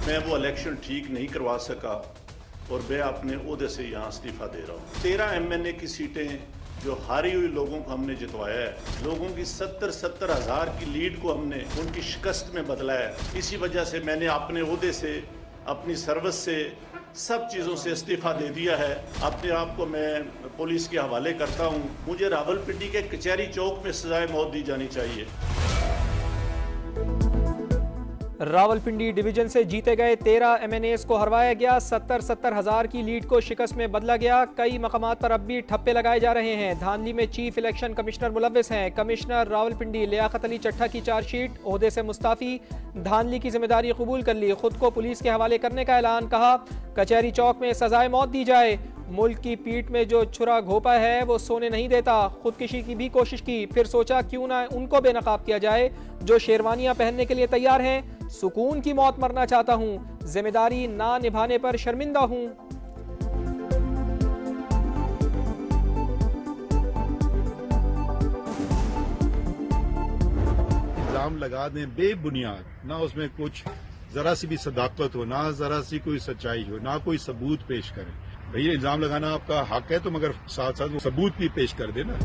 मैं वो इलेक्शन ठीक नहीं करवा सका और मैं अपने ओहदे से यहाँ इस्तीफा दे रहा हूँ। 13 MNA की सीटें जो हारी हुई लोगों को हमने जितवाया है, लोगों की 70 हज़ार की लीड को हमने उनकी शिकस्त में बदला है। इसी वजह से मैंने अपने ओहदे से, अपनी सर्विस से, सब चीज़ों से इस्तीफा दे दिया है। अपने आप को मैं पुलिस के हवाले करता हूँ। मुझे रावलपिंडी के कचहरी चौक में सजाए मौत दी जानी चाहिए। रावलपिंडी डिवीजन से जीते गए 13 MNAs को हरवाया गया। 70 हज़ार की लीड को शिकस्त में बदला गया। कई मकामात पर अब भी ठप्पे लगाए जा रहे हैं। धांधली में चीफ इलेक्शन कमिश्नर मुलव्विस हैं। कमिश्नर रावलपिंडी लियाकत अली चट्ठा की चार्जशीट, ओहदे से मुस्ताफ़ी, धांधली की जिम्मेदारी कबूल कर ली, खुद को पुलिस के हवाले करने का ऐलान। कहा कचहरी चौक में सजाए मौत दी जाए। मुल्क की पीठ में जो छुरा घोपा है वो सोने नहीं देता। खुदकुशी की भी कोशिश की, फिर सोचा क्यों ना उनको बेनकाब किया जाए जो शेरवानियां पहनने के लिए तैयार हैं। सुकून की मौत मरना चाहता हूं, जिम्मेदारी ना निभाने पर शर्मिंदा हूं। इल्जाम लगा दें बेबुनियाद, ना उसमें कुछ जरा सी भी सदाकत हो, ना जरा सी कोई सच्चाई हो, ना कोई सबूत पेश करें। भैया इल्जाम लगाना आपका हक है तो मगर साथ साथ वो सबूत भी पेश कर देना।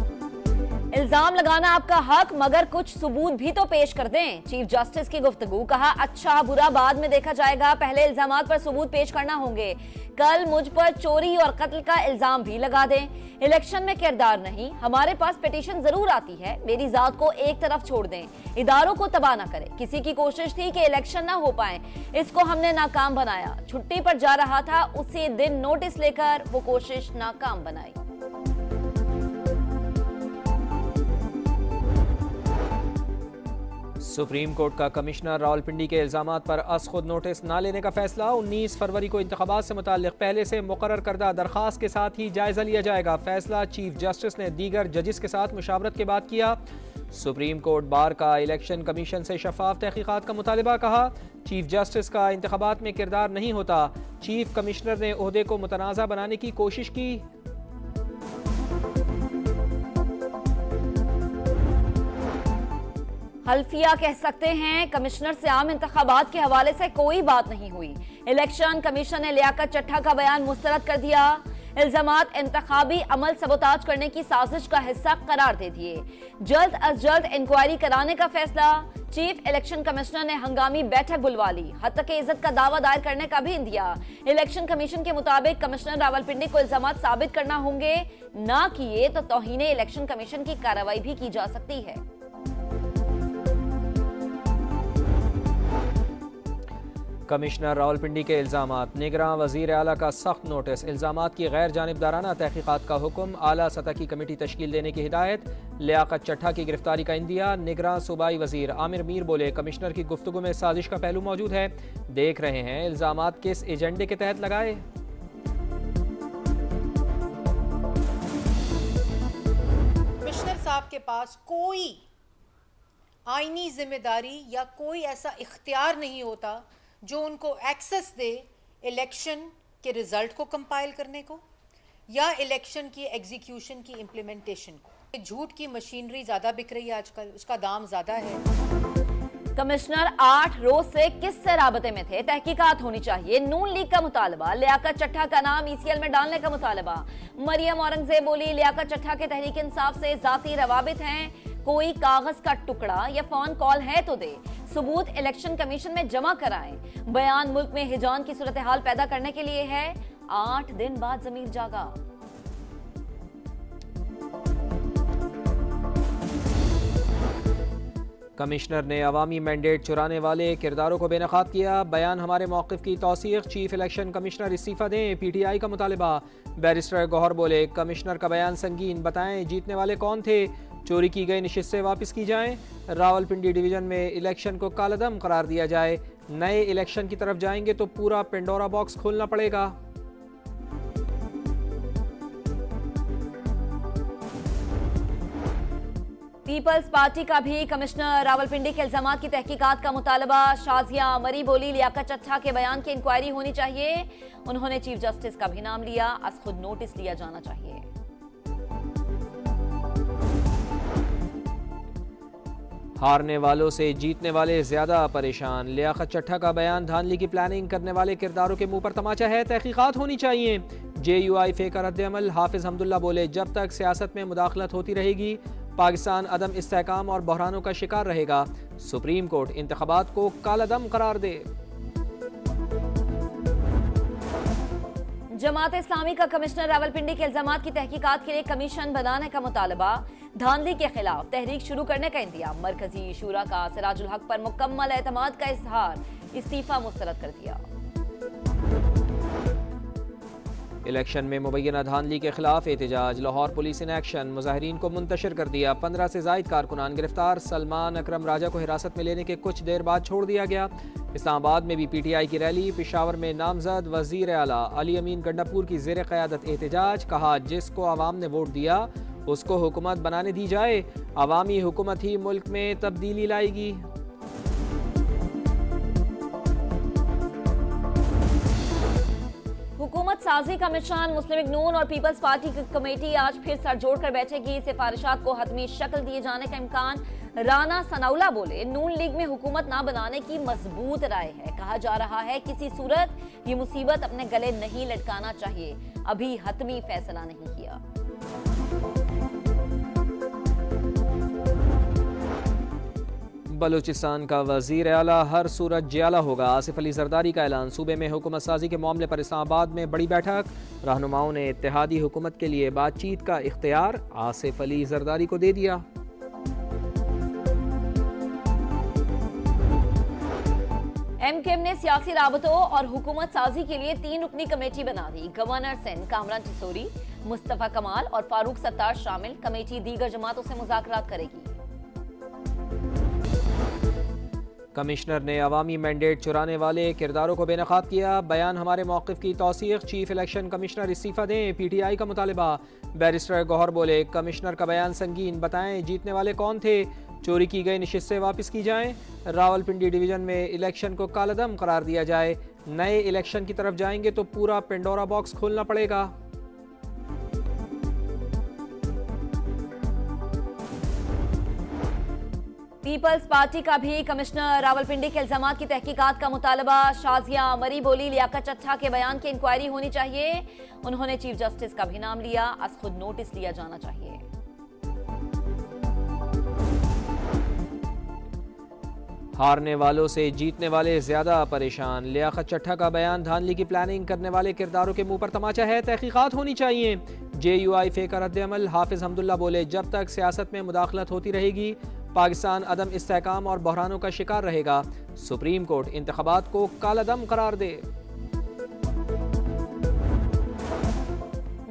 इल्जाम लगाना आपका हक, मगर कुछ सबूत भी तो पेश कर दें। चीफ जस्टिस की गुफ्तगू। कहा अच्छा बुरा बाद में देखा जाएगा, पहले इल्जामात पर सबूत पेश करना होंगे। कल मुझ पर चोरी और कत्ल का इल्जाम भी लगा दें। इलेक्शन में किरदार नहीं, हमारे पास पिटीशन जरूर आती है। मेरी जात को एक तरफ छोड़ दें, इदारों को तबाह न करें। किसी की कोशिश थी कि इलेक्शन ना हो पाए, इसको हमने नाकाम बनाया। छुट्टी पर जा रहा था, उसी दिन नोटिस लेकर वो कोशिश नाकाम बनाई। सुप्रीम कोर्ट का कमिश्नर रावलपिंडी के इल्जामात पर अस खुद नोटिस न लेने का फैसला। 19 फरवरी को इंतखाबात से मुताल्लिक पहले से मुकर्रर करदा दरखास्त के साथ ही जायजा लिया जाएगा। फैसला चीफ जस्टिस ने दीगर जजिस के साथ मुशावरत के बाद किया। सुप्रीम कोर्ट बार का इलेक्शन कमीशन से शफाफ तहकीकात का मुतालिबा। कहा चीफ जस्टिस का इंतखाबात में किरदार नहीं होता। चीफ कमिश्नर ने ओहदे को मुतनाज़ा बनाने की कोशिश की। हल्फिया कह सकते हैं, कमिश्नर से आम इंतखाबात के हवाले से कोई बात नहीं हुई। इलेक्शन कमीशन ने लियाकत चट्ठा का बयान मुस्तरद कर दिया। इल्जामात इंतखाबी अमल सबोताज करने की साजिश का हिस्सा करार दे दिए। जल्द अज जल्द इंक्वायरी कराने का फैसला। चीफ इलेक्शन कमिश्नर ने हंगामी बैठक बुलवा ली। हद तक इज्जत का दावा दायर करने का भी दिया। इलेक्शन कमीशन के मुताबिक कमिश्नर रावलपिंडी को इल्जामात साबित करना होंगे, ना किए तो तौहीने इलेक्शन कमीशन की कार्रवाई भी की जा सकती है। कमिश्नर रावलपिंडी के इल्जामात, निगरान वज़ीर आला का सख्त नोटिस। इल्जामात की गैर जानिबदाराना तहकीकात का हुक्म, आला सतह की कमेटी तश्कील देने की हिदायत। लियाकत चट्ठा की गिरफ्तारी का इंदिया। निगरान सूबाई वज़ीर आमिर मीर बोले कमिश्नर की गुफ्तगू में साजिश का पहलू मौजूद है। देख रहे हैं इल्जामात किस एजेंडे के तहत लगाए। कमिश्नर साहब के पास कोई आईनी जिम्मेदारी या कोई ऐसा इख्तियार नहीं होता जो उनको एक्सेस दे इलेक्शन के रिजल्ट को कंपाइल करने को या इलेक्शन की एग्जीक्यूशन की इम्प्लीमेंटेशन को। झूठ की मशीनरी ज़्यादा बिक रही है आजकल, उसका दाम ज़्यादा है। कमिश्नर 8 रोज से किससे राबते में थे, तहकीकात होनी चाहिए। नून लीग का मुतालबा। लियाकत चट्ठा का नाम ECL में डालने का मुतालबा। मरियम औरंगजेब बोली लियाकत चट्ठा के तहरीक इंसाफ से जाती रवाबित हैं, कोई कागज का टुकड़ा या फोन कॉल है तो दे, सबूत इलेक्शन कमीशन में जमा कराएं। बयान मुल्क में हिजान की सूरत हाल पैदा करने के लिए है। 8 दिन बाद ज़मीर जागा। कमिश्नर ने अवामी मैंडेट चुराने वाले किरदारों को बेनकाब किया। बयान हमारे मौक़िफ़ की तौसीक़, चीफ इलेक्शन कमिश्नर इस्तीफ़ा दें। PTI का मुतालिबा। बैरिस्टर गौहर बोले कमिश्नर का बयान संगीन, बताएं जीतने वाले कौन थे, चोरी की गई नशिस्तें वापस की जाएं। रावलपिंडी डिवीज़न में इलेक्शन को कालादम करार दिया जाए। नए इलेक्शन की तरफ जाएंगे तो पूरा पेंडोरा बॉक्स खोलना पड़ेगा। पीपल्स पार्टी का भी कमिश्नर रावलपिंडी के इल्जामात की तहकीकात का मुतालबा। शाजिया मरी बोली लियाकत चट्ठा के बयान की इंक्वायरी होनी चाहिए। उन्होंने चीफ जस्टिस का भी नाम लिया। आज खुद नोटिस लिया जाना चाहिए। हारने वालों से जीतने वाले ज्यादा परेशान, लियाकत चट्ठा का बयान धांधली की प्लानिंग करने वाले किरदारों के मुंह पर तमाचा है, तहकीकात होनी चाहिए। JUI का रद्द-ए-अमल, हाफिज हमदुल्ला बोले जब तक सियासत में मुदाखलत होती रहेगी पाकिस्तान अदम इस्तेहकाम और बहरानों का शिकार रहेगा। सुप्रीम कोर्ट इंतखाबात को कालादम करार दे। जमात इस्लामी का कमिश्नर रावलपिंडी के इल्जामात की तहकीकात के लिए कमीशन बनाने का मुतालबा, धांधली के खिलाफ तहरीक शुरू करने का इंतजाम। मरकजी शूरा का सिराजुल हक पर मुकम्मल एतमाद का इजहार, इस्तीफा मुस्तरद कर दिया। इलेक्शन में मुबैना धांधली के खिलाफ एहतजाज, लाहौर पुलिस इन एक्शन, मुजाहिरीन को मुंतशिर कर दिया। 15 से जायद कारकुनान गिरफ्तार, सलमान अकरम राजा को हिरासत में लेने के कुछ देर बाद छोड़ दिया गया। इस्लामाबाद में भी PTI की रैली, पेशावर में नामजद वजीर आला अली अमीन गंडापुर की ज़ेर क़यादत एहतजाज, कहा जिसको आवाम ने वोट दिया उसको हुकूमत बनाने दी जाए, अवामी हुकूमत ही मुल्क में तब्दीली लाएगी। हुकूमत साजी कमीशन, मुस्लिम लीग नून और पीपल्स पार्टी की कमेटी आज फिर सर जोड़कर बैठेगी। सिफारिशात को हतमी शक्ल दिए जाने का इम्कान। राना सनाउल्ला बोले नून लीग में हुकूमत ना बनाने की मजबूत राय है। कहा जा रहा है किसी सूरत ये मुसीबत अपने गले नहीं लटकाना चाहिए, अभी हतमी फैसला नहीं किया। बलूचिस्तान का वजीर आला हर सूरत जियाला होगा, आसिफ अली जरदारी का ऐलान। सूबे में हुकूमत साजी के मामले पर इस्लामाबाद में बड़ी बैठक, रहनुमाओं ने इत्तेहादी हुकूमत के लिए बातचीत का इख्तियार आसिफ अली जरदारी को दे दिया। MKM ने सियासी राबतों और हुकूमत साजी के लिए 3 रुकनी कमेटी बना दी। गवर्नर सिंध कामरान चिसोरी, मुस्तफा कमाल और फारूक सत्तार शामिल। कमेटी दीगर जमातों से मुज़ाकरात करेगी। कमिश्नर ने अवामी मैंडेट चुराने वाले किरदारों को बेनकाब किया। बयान हमारे मौक़िफ़ की तौसीक़, चीफ इलेक्शन कमिश्नर इस्तीफ़ा दें, PTI का मुतालिबा। बैरिस्टर गौहर बोले कमिश्नर का बयान संगीन, बताएं जीतने वाले कौन थे, चोरी की गई नशिस्तें वापस की जाएं। रावलपिंडी डिवीज़न में इलेक्शन को कालदम करार दिया जाए। नए इलेक्शन की तरफ जाएंगे तो पूरा पेंडोरा बॉक्स खोलना पड़ेगा। पीपल्स पार्टी का भी कमिश्नर रावलपिंडी के इल्जामात की तहकीकात का मुतालबा। शाजिया मरी बोली लियाकत चट्ठा के बयान की इंक्वायरी होनी चाहिए। उन्होंने चीफ जस्टिस का भी नाम लिया, आज खुद नोटिस लिया जाना चाहिए। हारने वालों से जीतने वाले ज्यादा परेशान, लियाकत चट्ठा का बयान धांधली की प्लानिंग करने वाले किरदारों के मुंह पर तमाचा है, तहकीकात होनी चाहिए। JUI का रद्द-ए-अमल, हाफिज हमदुल्ला बोले जब तक सियासत में मुदाखलत होती रहेगी पाकिस्तान अदम इस्तेहकाम और बहरानों का शिकार रहेगा। सुप्रीम कोर्ट इंतखाबात को कालादम करार दे।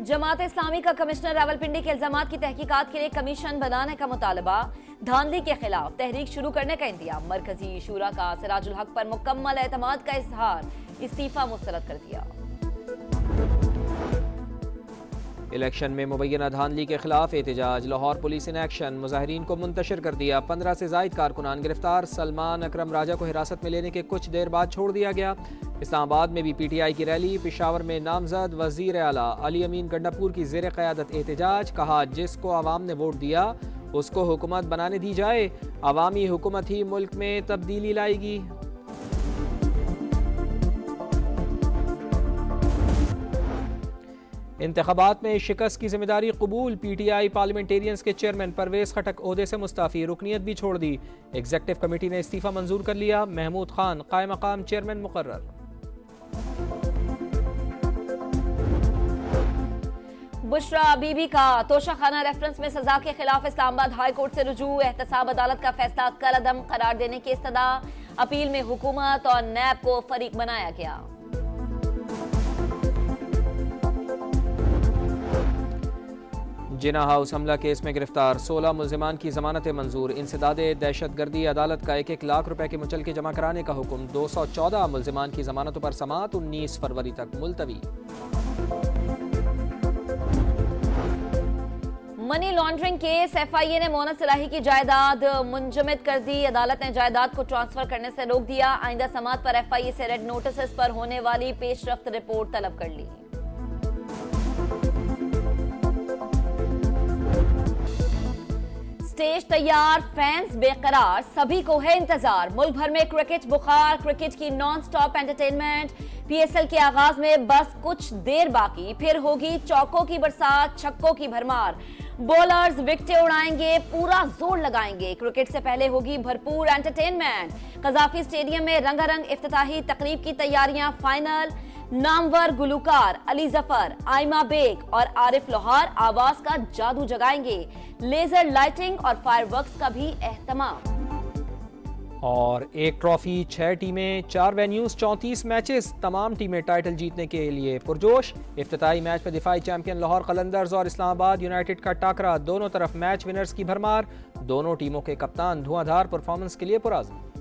जमात इस्लामी का कमिश्नर रावलपिंडी के इल्जामात की तहकीकात के लिए कमीशन बनाने का मुतालबा, धांधली के खिलाफ तहरीक शुरू करने का इंतजाम। मरकजी शूरा का सिराजुल हक पर मुकम्मल एतमाद का इजहार, इस्तीफा मुस्तरद कर दिया। इलेक्शन में मुबैना धांधली के खिलाफ एहतजाज, लाहौर पुलिस इन एक्शन, मुजाहिरीन को मुंतशिर कर दिया। 15 से जायद कारकुनान गिरफ्तार, सलमान अकरम राजा को हिरासत में लेने के कुछ देर बाद छोड़ दिया गया। इस्लामाबाद में भी PTI की रैली, पेशावर में नामजद वजीर आला अली अमीन गंडापुर की ज़ेर क़यादत एहतजाज, कहा जिसको आवाम ने वोट दिया उसको हुकूमत बनाने दी जाए, अवामी हुकूमत ही मुल्क में तब्दीली लाएगी। इंतखाबात में शिकस्त की जिम्मेदारी कबूल, PTI पार्लियामेंटेरियंस के चेयरमैन परवेज खटक ओहदे से मुस्ताफ़ी, रुकनीत भी छोड़ दी। एग्जीक्यूटिव कमेटी ने इस्तीफा मंजूर कर लिया। महमूद खान कायम मकाम चेयरमैन मुकर्रर। बुशरा बीबी का तोशाखाना रेफरेंस में सजा के खिलाफ इस्लामाबाद हाई कोर्ट से रुजू, एहतसाब अदालत का फैसला कलअदम करार देने की इस्तदा। अपील में हुकूमत और नैब को फरीक बनाया गया। जिना हाउस हमला केस में गिरफ्तार 16 मुल्जिमान की जमानत मंजूर। इंसदादे दहशतगर्दी अदालत का 1-1 लाख रुपए के मुचलके जमा कराने का हुक्म। 214 मुल्जिमान की जमानतों पर समाअत 19 फरवरी तक मुलतवी। मनी लॉन्ड्रिंग केस, FIA ने मोहम्मद सलाही की जायदाद मुंजमद कर दी। अदालत ने जायदाद को ट्रांसफर करने से रोक दिया। आइंदा समाअत पर FIA से रेड नोटिस पर होने वाली पेशरफ्त रिपोर्ट तलब कर ली। स्टेज तैयार, फैंस बेकरार, सभी को है इंतजार। मुल्क भर में क्रिकेट बुखार, क्रिकेट की नॉन स्टॉप एंटरटेनमेंट। पीएसएल के आगाज में बस कुछ देर बाकी, फिर होगी चौकों की बरसात, छक्कों की भरमार। बॉलर्स विकेटें उड़ाएंगे, पूरा जोर लगाएंगे। क्रिकेट से पहले होगी भरपूर एंटरटेनमेंट। कजाफी स्टेडियम में रंगारंग इफ्तिताही तकरीब की तैयारियां फाइनल। नामवर गुलूकार अली जफर, आइमा बेग और आरिफ लोहार आवाज का जादू जगाएंगे। लेजर लाइटिंग और फायरवर्क्स का भी एहतमाम। और एक ट्रॉफी, 6 टीमें, 4 वेन्यूज, 34 मैचेस। तमाम टीमें टाइटल जीतने के लिए पुरजोश। इफ्तिताही मैच में दिफाई चैंपियन लाहौर कलंदर्स और इस्लामाबाद यूनाइटेड का टाकरा। दोनों तरफ मैच विनर्स की भरमार। दोनों टीमों के कप्तान धुआंधार परफॉर्मेंस के लिए पुराज़्म।